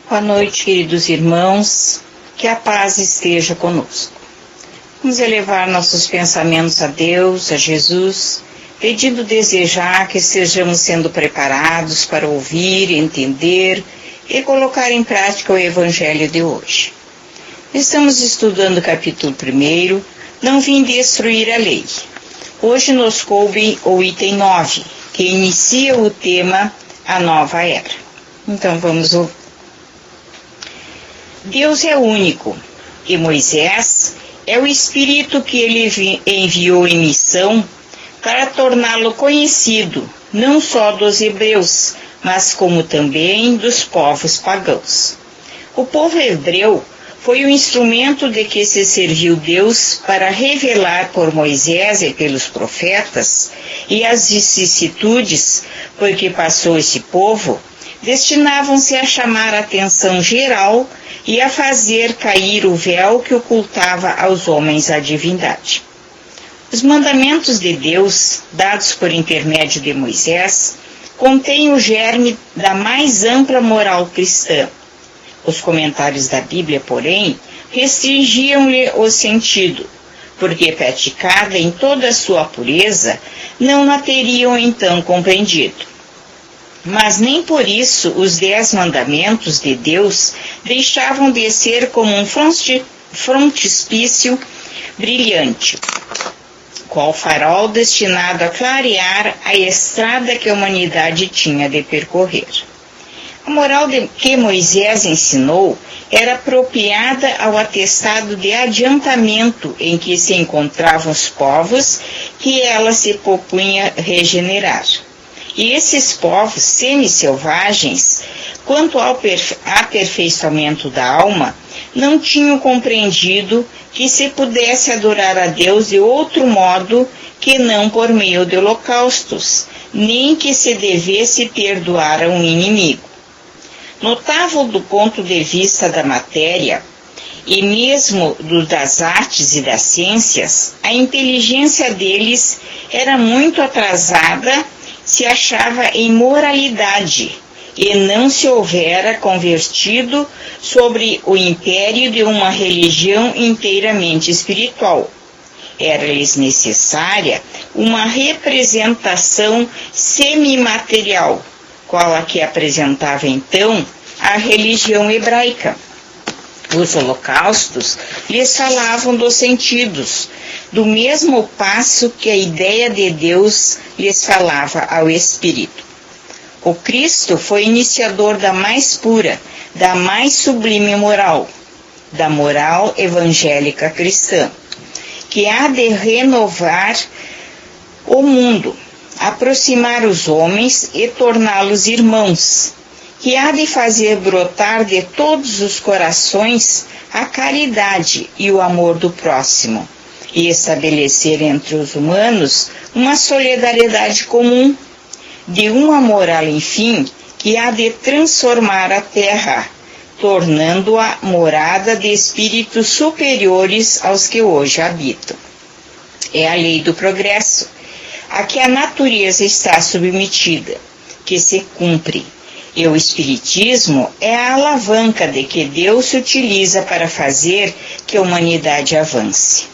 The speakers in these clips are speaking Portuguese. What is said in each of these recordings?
Boa noite, queridos irmãos, que a paz esteja conosco. Vamos elevar nossos pensamentos a Deus, a Jesus, pedindo desejar que estejamos sendo preparados para ouvir, entender e colocar em prática o Evangelho de hoje. Estamos estudando o capítulo 1, Não vim destruir a lei. Hoje nos coube o item 9, que inicia o tema A Nova Era. Então vamos ouvir. Deus é único, e Moisés é o Espírito que ele enviou em missão para torná-lo conhecido, não só dos hebreus, mas como também dos povos pagãos. O povo hebreu foi o instrumento de que se serviu Deus para revelar por Moisés e pelos profetas e as vicissitudes por que passou esse povo, destinavam-se a chamar a atenção geral e a fazer cair o véu que ocultava aos homens a divindade. Os mandamentos de Deus, dados por intermédio de Moisés, contêm o germe da mais ampla moral cristã. Os comentários da Bíblia, porém, restringiam-lhe o sentido, porque praticada em toda a sua pureza, não a teriam então compreendido. Mas nem por isso os 10 mandamentos de Deus deixavam de ser como um frontispício brilhante, qual farol destinado a clarear a estrada que a humanidade tinha de percorrer. A moral que Moisés ensinou era apropriada ao atestado de adiantamento em que se encontravam os povos que ela se propunha regenerar. E esses povos semi-selvagens, quanto ao aperfeiçoamento da alma, não tinham compreendido que se pudesse adorar a Deus de outro modo que não por meio de holocaustos, nem que se devesse perdoar a um inimigo. Notável do ponto de vista da matéria, e mesmo das artes e das ciências, a inteligência deles era muito atrasada, se achava em moralidade e não se houvera convertido sobre o império de uma religião inteiramente espiritual. Era-lhes necessária uma representação semimaterial, qual a que apresentava então a religião hebraica. Os holocaustos lhes falavam dos sentidos, do mesmo passo que a ideia de Deus lhes falava ao Espírito. O Cristo foi iniciador da mais pura, da mais sublime moral, da moral evangélica cristã, que há de renovar o mundo, aproximar os homens e torná-los irmãos, que há de fazer brotar de todos os corações a caridade e o amor do próximo, e estabelecer entre os humanos uma solidariedade comum, de uma moral, enfim, que há de transformar a terra, tornando-a morada de espíritos superiores aos que hoje habitam. É a lei do progresso, a que a natureza está submetida, que se cumpre. E o Espiritismo é a alavanca de que Deus se utiliza para fazer que a humanidade avance.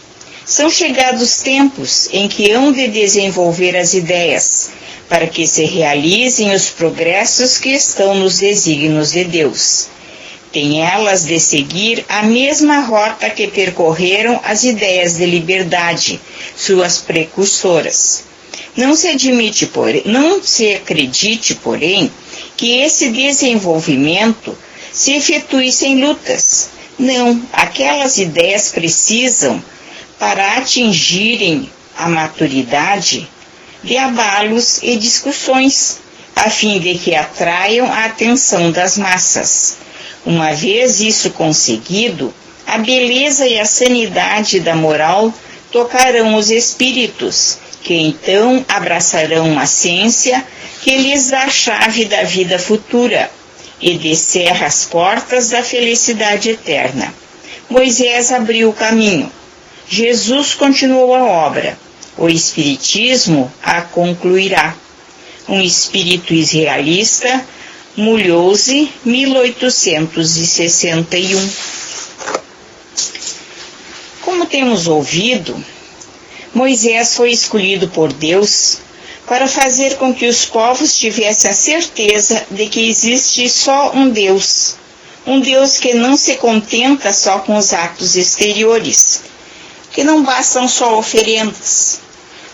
São chegados tempos em que hão de desenvolver as ideias, para que se realizem os progressos que estão nos desígnios de Deus. Tem elas de seguir a mesma rota que percorreram as ideias de liberdade, suas precursoras. Não se acredite, porém, que esse desenvolvimento se efetue sem lutas. Não, aquelas ideias precisam, para atingirem a maturidade, de abalos e discussões, a fim de que atraiam a atenção das massas. Uma vez isso conseguido, a beleza e a sanidade da moral tocarão os espíritos, que então abraçarão a ciência que lhes dá a chave da vida futura e descerra as portas da felicidade eterna. Moisés abriu o caminho. Jesus continuou a obra. O Espiritismo a concluirá. Um espírito irrealista Mulhouse, 1861. Como temos ouvido, Moisés foi escolhido por Deus para fazer com que os povos tivessem a certeza de que existe só um Deus que não se contenta só com os atos exteriores, que não bastam só oferendas.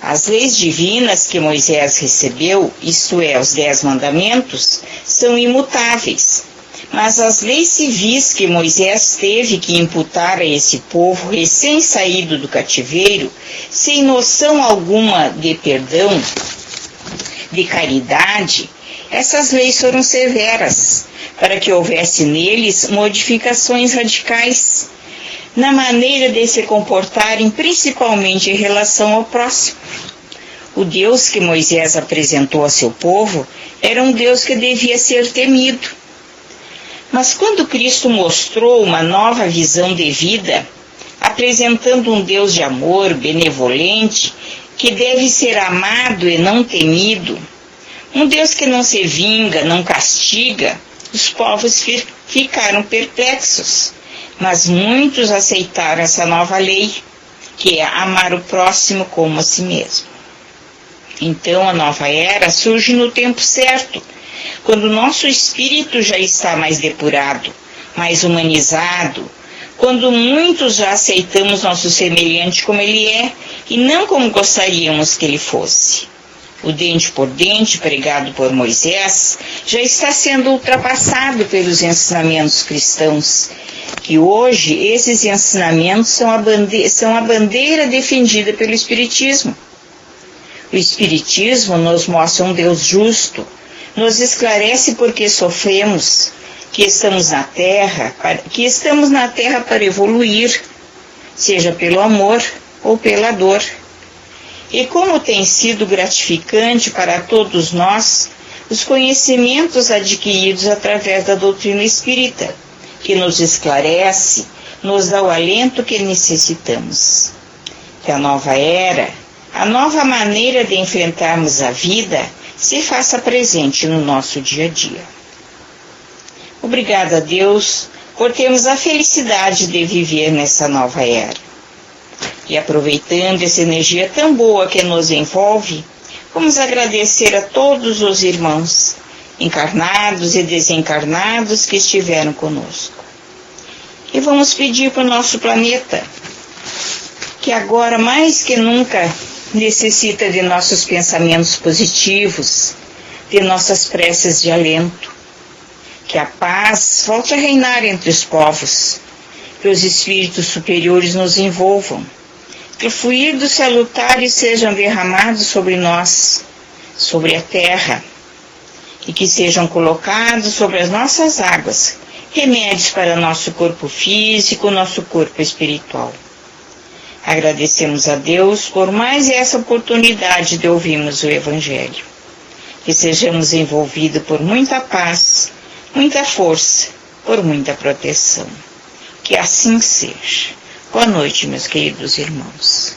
As leis divinas que Moisés recebeu, isto é, os 10 mandamentos, são imutáveis. Mas as leis civis que Moisés teve que imputar a esse povo recém-saído do cativeiro, sem noção alguma de perdão, de caridade, essas leis foram severas, para que houvesse neles modificações radicais na maneira de se comportarem, principalmente em relação ao próximo. O Deus que Moisés apresentou a seu povo era um Deus que devia ser temido. Mas quando Cristo mostrou uma nova visão de vida, apresentando um Deus de amor, benevolente, que deve ser amado e não temido, um Deus que não se vinga, não castiga, os povos ficaram perplexos. Mas muitos aceitaram essa nova lei, que é amar o próximo como a si mesmo. Então a nova era surge no tempo certo, quando o nosso espírito já está mais depurado, mais humanizado, quando muitos já aceitamos nosso semelhante como ele é, e não como gostaríamos que ele fosse. O dente por dente pregado por Moisés já está sendo ultrapassado pelos ensinamentos cristãos, que hoje esses ensinamentos são a bandeira defendida pelo Espiritismo. O Espiritismo nos mostra um Deus justo, nos esclarece por que sofremos, que estamos na Terra para evoluir, seja pelo amor ou pela dor. E como tem sido gratificante para todos nós os conhecimentos adquiridos através da doutrina espírita, que nos esclarece, nos dá o alento que necessitamos. Que a nova era, a nova maneira de enfrentarmos a vida, se faça presente no nosso dia a dia. Obrigada a Deus por termos a felicidade de viver nessa nova era. E aproveitando essa energia tão boa que nos envolve, vamos agradecer a todos os irmãos, encarnados e desencarnados, que estiveram conosco. E vamos pedir para o nosso planeta, que agora mais que nunca necessita de nossos pensamentos positivos, de nossas preces de alento, que a paz volte a reinar entre os povos, que os espíritos superiores nos envolvam, que fluidos salutares sejam derramados sobre nós, sobre a terra, e que sejam colocados sobre as nossas águas remédios para nosso corpo físico, nosso corpo espiritual. Agradecemos a Deus por mais essa oportunidade de ouvirmos o Evangelho. Que sejamos envolvidos por muita paz, muita força, por muita proteção. Que assim seja. Boa noite, meus queridos irmãos.